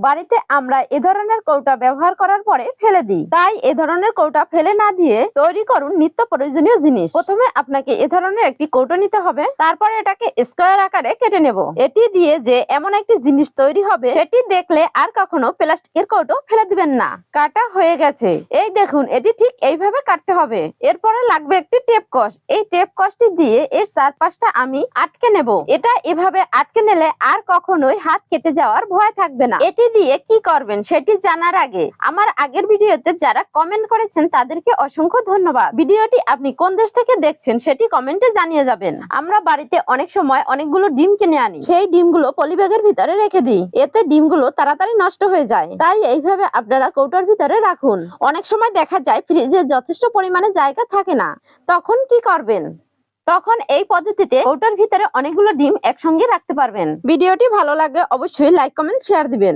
বাড়িতে আমরা এ ধরনের কৌটা ব্যবহার করার পরে ফেলে দিই, তাই এ ধরনের কৌটা ফেলে না দিয়ে তৈরি করুন নিত্য প্রয়োজনীয় জিনিস। প্রথমে আপনাকে এ ধরনের একটি কৌটো নিতে হবে, তারপরে এটাকে স্কোয়ার আকারে কেটে নেব। এটি দিয়ে যে এমন একটি জিনিস তৈরি হবে সেটি দেখলে আর কখনো প্লাস্টিকের কৌটো ফেলে দিবেন না। কাটা হয়ে গেছে, এই দেখুন এটি ঠিক এইভাবে কাটতে হবে। এরপরে লাগবে একটি টেপ কস। এই টেপ কসটি দিয়ে এর চারপাশটা আমি আটকে নেব। এটা এভাবে আটকে নিলে আর কখনোই হাত কেটে যাওয়ার ভয় থাকবে না। এটি দিয়ে কি করবেন সেটি জানার আগে আমার আগের ভিডিওতে যারা কমেন্ট করেছেন তাদেরকে অসংখ্য ধন্যবাদ। ভিডিওটি আপনি কোন দেশ থেকে দেখছেন সেটি কমেন্টে জানিয়ে যাবেন। আমরা বাড়িতে অনেক সময় অনেকগুলো ডিম কিনে আনি, সেই ডিমগুলো পলিব্যাগের ভিতরে রেখে দিই, এতে ডিমগুলো তাড়াতাড়ি নষ্ট হয়ে যায়। তাই এইভাবে আপনারা কৌটোর ভিতরে রাখুন। অনেক সময় দেখা যায় ফ্রিজে যথেষ্ট পরিমাণে জায়গা থাকে না, তখন কি করবেন? তখন এই পদ্ধতিতে কৌটোর ভিতরে অনেকগুলো ডিম একসঙ্গে রাখতে পারবেন। ভিডিওটি ভালো লাগলে অবশ্যই লাইক কমেন্ট শেয়ার দিবেন।